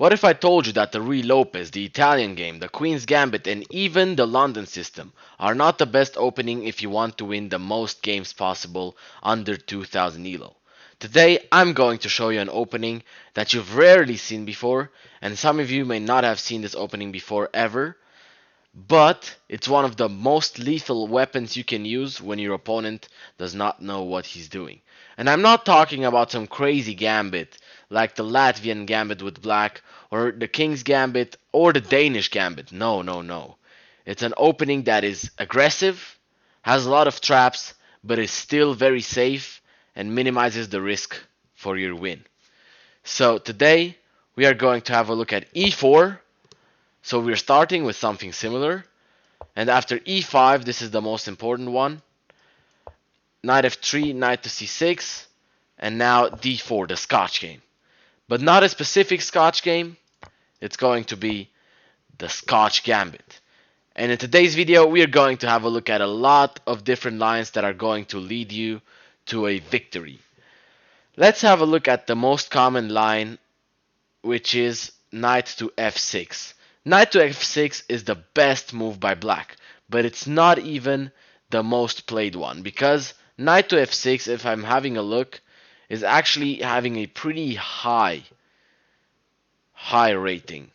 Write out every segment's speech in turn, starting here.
What if I told you that the Ruy Lopez, the Italian game, the Queen's Gambit, and even the London system are not the best opening if you want to win the most games possible under 2000 ELO? Today, I'm going to show you an opening that you've rarely seen before, and some of you may not have seen this opening before ever, but it's one of the most lethal weapons you can use when your opponent does not know what he's doing. And I'm not talking about some crazy gambit like the Latvian gambit with black, or the King's gambit, or the Danish gambit. No, no, no. It's an opening that is aggressive, has a lot of traps, but is still very safe and minimizes the risk for your win. So today we are going to have a look at e4. So we're starting with something similar. And after e5, this is the most important one. Knight f3, knight to c6, and now d4, the Scotch game. But not a specific Scotch game. It's going to be the Scotch Gambit. And in today's video, we are going to have a look at a lot of different lines that are going to lead you to a victory. Let's have a look at the most common line, which is knight to f6. Knight to f6 is the best move by black, but it's not even the most played one, because knight to f6, if I'm having a look, is actually having a pretty high rating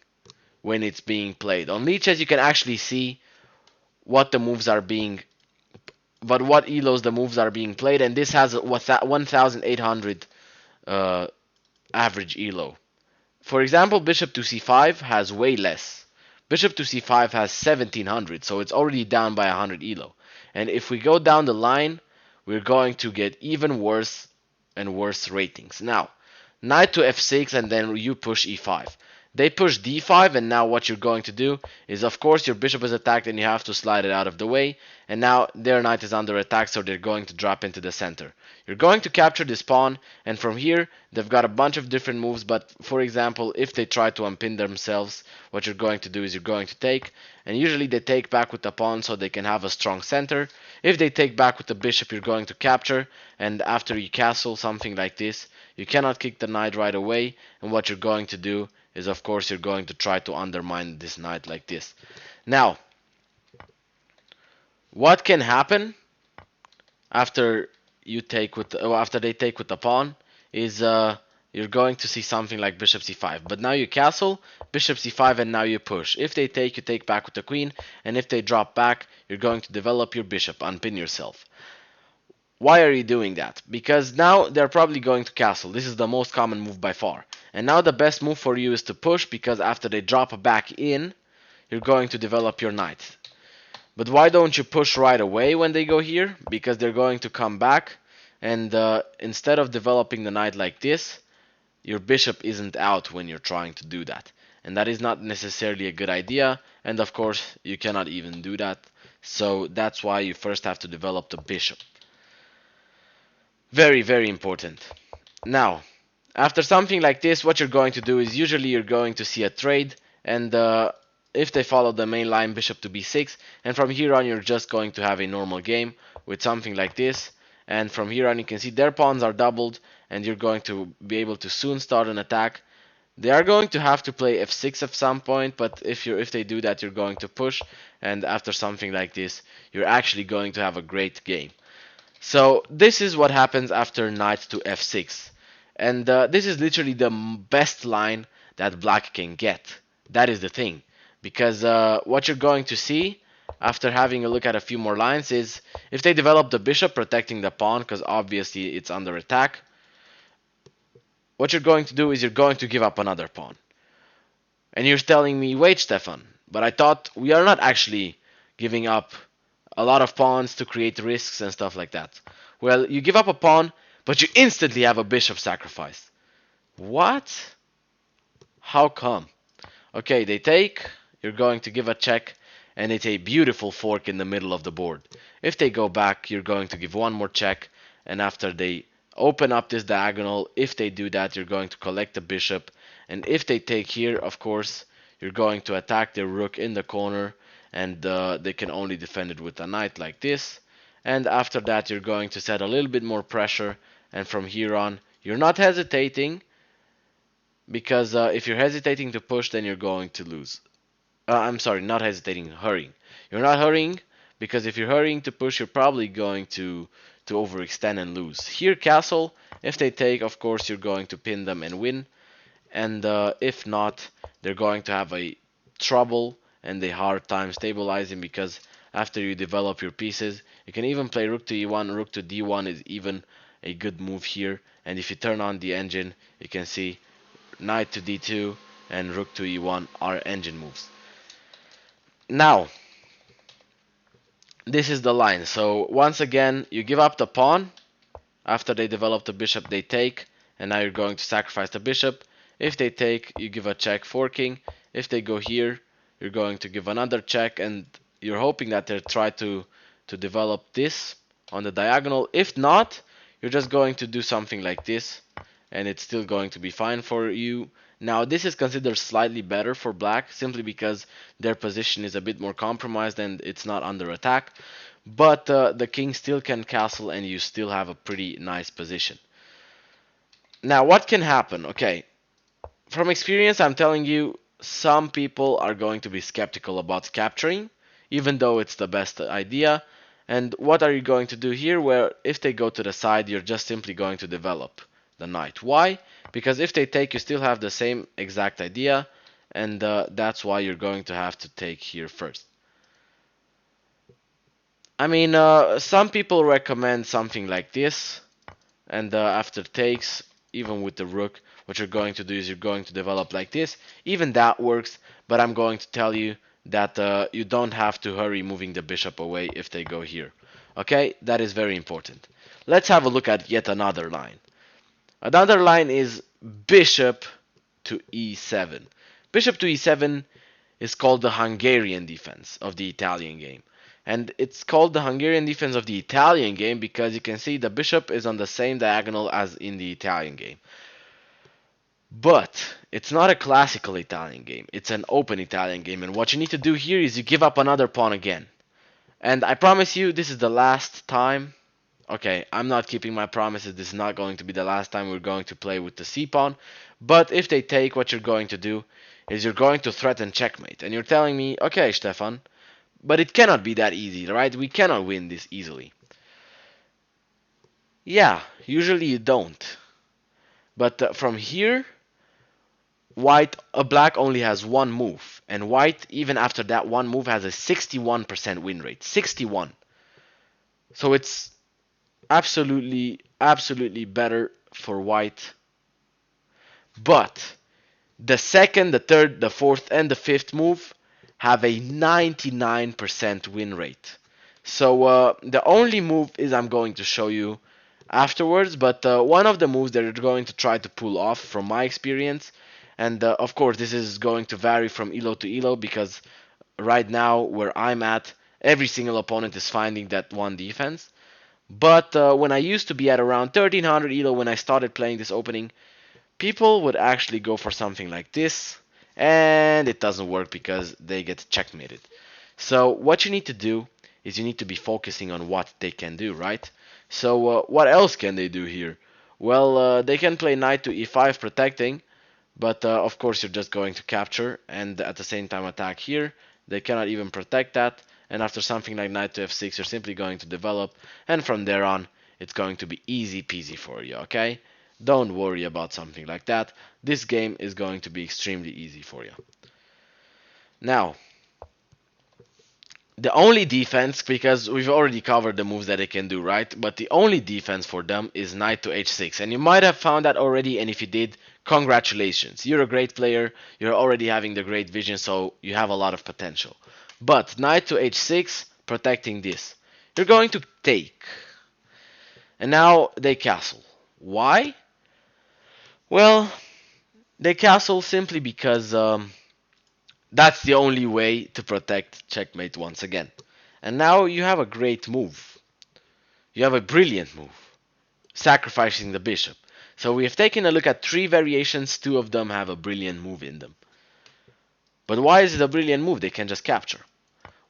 when it's being played. On leeches you can actually see what the moves are being, but what elos the moves are being played, and this has a 1800 average elo. For example, bishop to c5 has way less. Bishop to c5 has 1700, so it's already down by 100 elo. And if we go down the line, we're going to get even worse and worse ratings. Now, knight to f6, and then you push e5. They push d5, and now what you're going to do is, of course, your bishop is attacked and you have to slide it out of the way. And now their knight is under attack, so they're going to drop into the center. You're going to capture this pawn, and from here, they've got a bunch of different moves. But for example, if they try to unpin themselves, what you're going to do is you're going to take, and usually they take back with the pawn so they can have a strong center. If they take back with the bishop, you're going to capture, and after you castle something like this, you cannot kick the knight right away, and what you're going to do is, of course, you're going to try to undermine this knight like this. Now, what can happen after you take with after they take with the pawn is you're going to see something like bishop c5. But now you castle, bishop c5, and now you push. If they take, you take back with the queen, and if they drop back, you're going to develop your bishop, unpin yourself. Why are you doing that? Because now they're probably going to castle. This is the most common move by far. And now the best move for you is to push, because after they drop back in, you're going to develop your knight. But why don't you push right away when they go here? Because they're going to come back, and instead of developing the knight like this, your bishop isn't out when you're trying to do that. And that is not necessarily a good idea, and of course you cannot even do that. So that's why you first have to develop the bishop. Very, very important. Now, after something like this, what you're going to do is usually you're going to see a trade, and if they follow the main line, bishop to b6, and from here on you're just going to have a normal game with something like this. And from here on you can see their pawns are doubled, and you're going to be able to soon start an attack. They are going to have to play f6 at some point, but if they do that, you're going to push, and after something like this, you're actually going to have a great game. So this is what happens after knight to f6. And this is literally the best line that black can get. That is the thing. Because what you're going to see after having a look at a few more lines is if they develop the bishop protecting the pawn, because obviously it's under attack, what you're going to do is you're going to give up another pawn. And you're telling me, wait, Stefan, but I thought we are not actually giving up a lot of pawns to create risks and stuff like that. Well, you give up a pawn, but you instantly have a bishop sacrifice. What? How come? Okay, they take, you're going to give a check, and it's a beautiful fork in the middle of the board. If they go back, you're going to give one more check, and after they open up this diagonal, if they do that, you're going to collect the bishop, and if they take here, of course, you're going to attack their rook in the corner, and they can only defend it with a knight like this. And after that, you're going to set a little bit more pressure, and from here on, you're not hesitating. because if you're hesitating to push, then you're going to lose. I'm sorry, not hesitating, hurrying. You're not hurrying because if you're hurrying to push, you're probably going to overextend and lose. Here, castle. If they take, of course, you're going to pin them and win. And if not, they're going to have a trouble and a hard time stabilizing because after you develop your pieces, you can even play rook to e1, rook to d1 is even a good move here. And if you turn on the engine, you can see knight to d2 and rook to e1 are engine moves. Now, this is the line. So once again, you give up the pawn. After they develop the bishop, they take, and now you're going to sacrifice the bishop. If they take, you give a check forking. If they go here, you're going to give another check, and you're hoping that they'll try to develop this on the diagonal. If not, you're just going to do something like this, and it's still going to be fine for you. Now, this is considered slightly better for black, simply because their position is a bit more compromised and it's not under attack. But the king still can castle and you still have a pretty nice position. Now, what can happen? Okay, from experience, I'm telling you, some people are going to be skeptical about capturing, even though it's the best idea. And what are you going to do here? Where if they go to the side, you're just simply going to develop the knight. Why? Because if they take, you still have the same exact idea, and that's why you're going to have to take here first. I mean, some people recommend something like this, and after takes, even with the rook, what you're going to do is you're going to develop like this. Even that works, but I'm going to tell you that you don't have to hurry moving the bishop away if they go here. Okay, that is very important. Let's have a look at yet another line. Another line is bishop to e7. Bishop to e7 is called the Hungarian defense of the Italian game. And it's called the Hungarian defense of the Italian game because you can see the bishop is on the same diagonal as in the Italian game. But it's not a classical Italian game. It's an open Italian game. And what you need to do here is you give up another pawn again. And I promise you, this is the last time. Okay, I'm not keeping my promises. This is not going to be the last time we're going to play with the c-pawn. But if they take, what you're going to do is you're going to threaten checkmate. And you're telling me, okay, Stefan, but it cannot be that easy, right? We cannot win this easily. Yeah, usually you don't. But from here, black only has one move. And white, even after that one move, has a 61% win rate. 61. So it's absolutely better for white. But the second, the third, the fourth, and the fifth move have a 99% win rate. So the only move is I'm going to show you afterwards, but one of the moves that you're going to try to pull off from my experience, and of course this is going to vary from ELO to ELO because right now where I'm at, every single opponent is finding that one defense. But when I used to be at around 1300 ELO when I started playing this opening, people would actually go for something like this, and it doesn't work because they get checkmated. So what you need to do is you need to be focusing on what they can do, right? So what else can they do here? Well, they can play knight to e5 protecting, but of course you're just going to capture and at the same time attack here. They cannot even protect that, and after something like knight to f6 you're simply going to develop, and from there on it's going to be easy peasy for you, okay? Don't worry about something like that. This game is going to be extremely easy for you. Now, the only defense, because we've already covered the moves that they can do, right? But the only defense for them is knight to h6. And you might have found that already, and if you did, congratulations. You're a great player, you're already having the great vision, so you have a lot of potential. But knight to h6, protecting this. You're going to take. And now they castle. Why? Well, they castle simply because that's the only way to protect checkmate once again. And now you have a great move. You have a brilliant move. Sacrificing the bishop. So we have taken a look at 3 variations. 2 of them have a brilliant move in them. But why is it a brilliant move? They can just capture.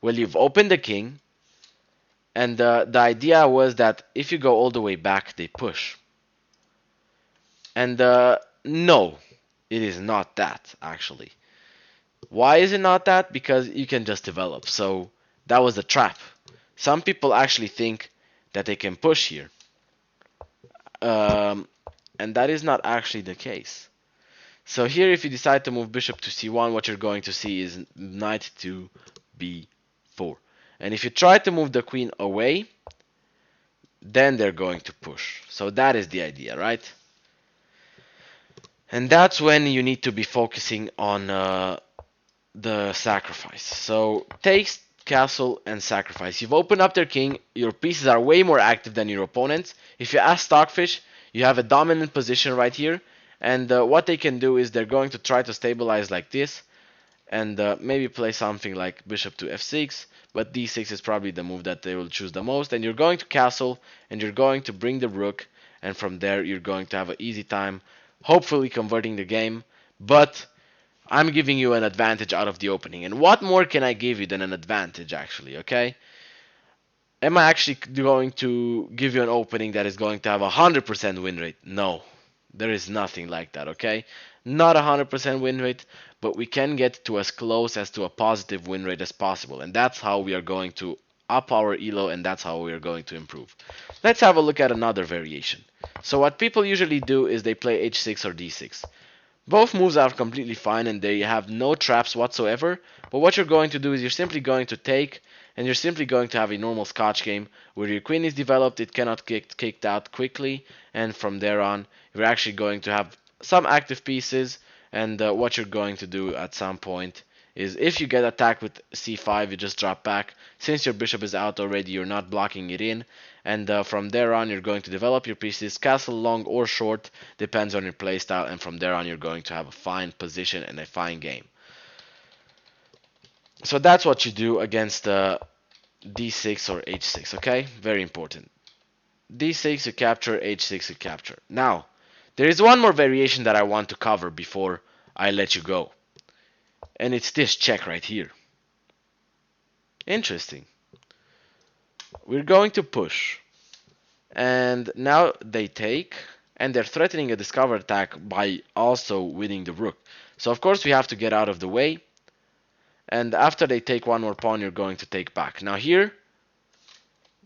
Well, you've opened the king. And the idea was that if you go all the way back, they push. And no. It is not that, actually. Why is it not that? Because you can just develop. So that was a trap. Some people actually think that they can push here. Um, and that is not actually the case. So here, if you decide to move bishop to c1, what you're going to see is knight to b4. And if you try to move the queen away, then they're going to push. So that is the idea, right? And that's when you need to be focusing on the sacrifice. So takes, castle, and sacrifice. You've opened up their king. Your pieces are way more active than your opponents. If you ask Stockfish, you have a dominant position right here. And what they can do is they're going to try to stabilize like this. And maybe play something like bishop to f6. But d6 is probably the move that they will choose the most. And you're going to castle. And you're going to bring the rook. And from there, you're going to have an easy time. Hopefully converting the game. But I'm giving you an advantage out of the opening. And what more can I give you than an advantage, actually, okay? Am I actually going to give you an opening that is going to have a 100% win rate? No. There is nothing like that, okay? Not a 100% win rate, but we can get to as close as to a positive win rate as possible. And that's how we are going to up our ELO, and that's how we are going to improve. Let's have a look at another variation. So what people usually do is they play h6 or d6. Both moves are completely fine and they have no traps whatsoever, but what you're going to do is you're simply going to take and you're simply going to have a normal Scotch game where your queen is developed, it cannot get kicked out quickly, and from there on you're actually going to have some active pieces, and what you're going to do at some point is if you get attacked with c5, you just drop back. Since your bishop is out already, you're not blocking it in, and from there on you're going to develop your pieces, castle long or short, depends on your playstyle, and from there on you're going to have a fine position and a fine game. So that's what you do against d6 or h6, okay? Very important. d6 you capture, h6 you capture. Now, there is one more variation that I want to cover before I let you go. And it's this check right here. Interesting. We're going to push. And now they take, and they're threatening a discover attack by also winning the rook. So of course we have to get out of the way. And after they take one more pawn, you're going to take back. Now here,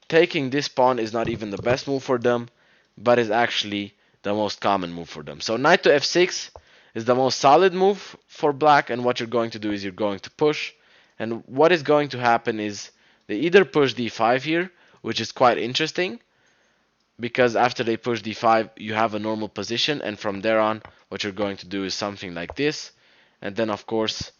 taking this pawn is not even the best move for them, but is actually the most common move for them. So knight to f6 is the most solid move for black, and what you're going to do is you're going to push. And what is going to happen is they either push d5 here, which is quite interesting, because after they push d5 you have a normal position, and from there on what you're going to do is something like this, and then of course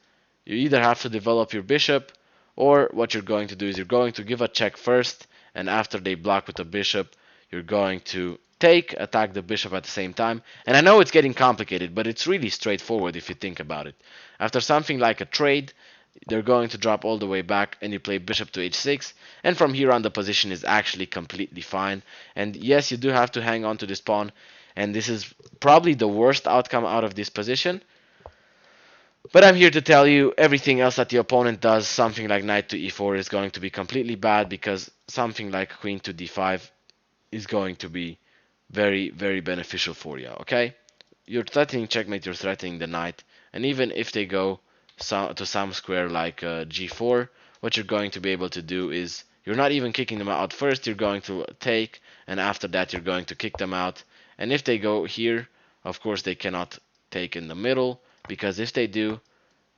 you either have to develop your bishop, or what you're going to do is you're going to give a check first, and after they block with the bishop you're going to attack the bishop at the same time. And I know it's getting complicated, but it's really straightforward if you think about it. After something like a trade, they're going to drop all the way back and you play bishop to h6, and from here on the position is actually completely fine. And yes, you do have to hang on to this pawn, and this is probably the worst outcome out of this position. But I'm here to tell you everything else that the opponent does, something like knight to e4 is going to be completely bad, because something like queen to d5 is going to be very, very beneficial for you, okay? You're threatening checkmate, you're threatening the knight, and even if they go to some square like g4, what you're going to be able to do is you're not even kicking them out first, you're going to take, and after that you're going to kick them out. And if they go here, of course they cannot take in the middle, because if they do,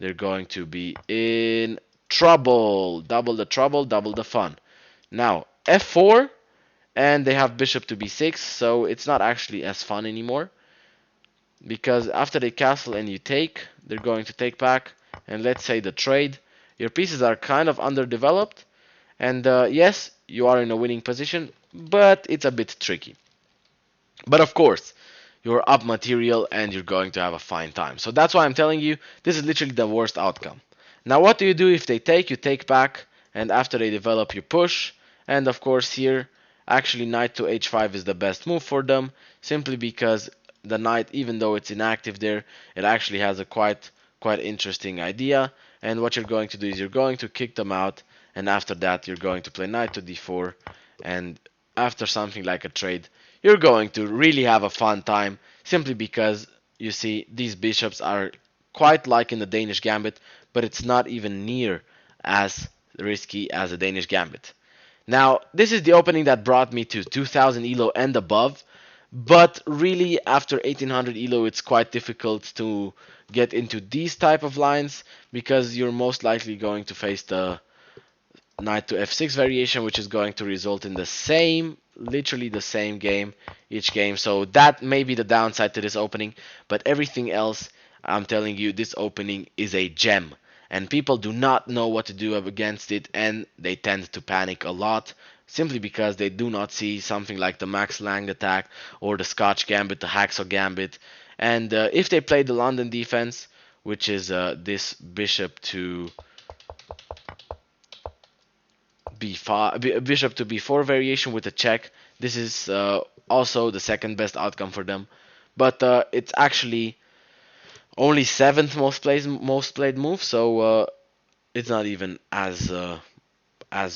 they're going to be in trouble. Double the trouble, double the fun. Now, f4, and they have bishop to b6, so it's not actually as fun anymore, because after they castle and you take, they're going to take back, and let's say the trade, your pieces are kind of underdeveloped, and yes, you are in a winning position, but it's a bit tricky. But of course, you're up material and you're going to have a fine time. So that's why I'm telling you, this is literally the worst outcome. Now what do you do if they take? You take back, and after they develop, you push. And of course here, actually knight to h5 is the best move for them, simply because the knight, even though it's inactive there, it actually has a quite interesting idea. And what you're going to do is you're going to kick them out, and after that you're going to play knight to d4, and after something like a trade, you're going to really have a fun time, simply because you see these bishops are quite like in the Danish gambit, but it's not even near as risky as a Danish gambit. Now, this is the opening that brought me to 2000 ELO and above, but really after 1800 ELO it's quite difficult to get into these type of lines because you're most likely going to face the knight to f6 variation, which is going to result in the same, literally the same game each game. So that may be the downside to this opening, but everything else, I'm telling you, this opening is a gem. And people do not know what to do against it, and they tend to panic a lot simply because they do not see something like the Max Lang attack or the Scotch Gambit, the Hacksaw Gambit. And if they play the London defense, which is this bishop to b5, bishop to b4 variation with a check. This is also the second best outcome for them, but it's actually only seventh most played move, so it's not even as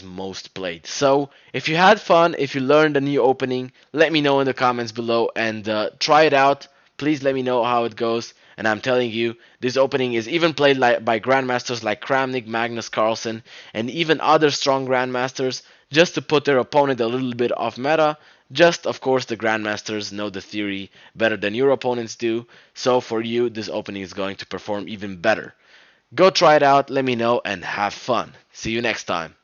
most played. So if you had fun, if you learned a new opening, let me know in the comments below and try it out. Please let me know how it goes. And I'm telling you, this opening is even played by grandmasters like Kramnik, Magnus Carlsen, and even other strong grandmasters just to put their opponent a little bit off meta. Just, of course, the grandmasters know the theory better than your opponents do. So for you, this opening is going to perform even better. Go try it out, let me know, and have fun. See you next time.